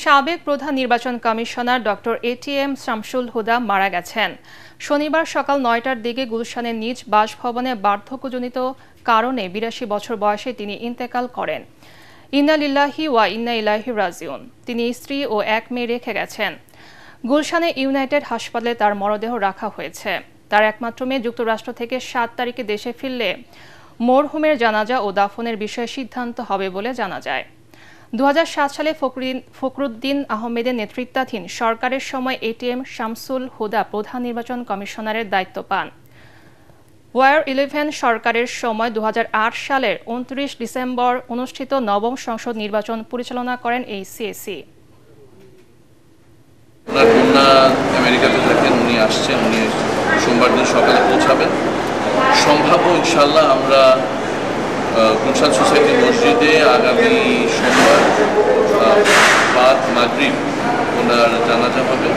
সাবেক প্রধান নির্বাচন কমিশনার ডক্টর এটিএম শামসুল হুদা মারা গেছেন। শনিবার সকাল ৯টার দিকে গুলশানের নিজ বাসভবনে বার্ধক্যজনিত কারণে ৮২ বছর বয়সে তিনি ইন্তেকাল করেন। ইন্না লিল্লাহি ওয়া ইন্না ইলাইহি রাজিউন। তিনি স্ত্রী ও এক মেয়ে রেখে গেছেন। গুলশানে ইউনাইটেড হাসপাতালে তার মরদেহ রাখা হয়েছে। তার একমাত্র মেয়ে যুক্তরাষ্ট্র থেকে ৭ তারিখে দেশে ফিরলে মরহুমের জানাজা ও দাফনের বিষয়ে সিদ্ধান্ত হবে বলে জানা যায়। ২০০৭ সালে ফখরুদ্দিন আহমেদের নেতৃত্বাধীন সরকারের সময় এটিএম শামসুল হুদা প্রধান নির্বাচন কমিশনারের দায়িত্ব পান। ওয়ার 11 সরকারের সময় ২০০৮ সালের ২৯ ডিসেম্বর অনুষ্ঠিত নবম সংসদ নির্বাচন পরিচালনা করেন এই সিএসি। আমেরিকাতে থাকেন, উনি আসছেন, উনি সোমবার দিন সকালে পৌঁছাবেন। সম্ভাব্য ইনশাল্লাহ আমরা গুলশান সোসাইটি মসজিদে আগামী সোমবার বাদ মাগরিব ওনার জানাজা হবে।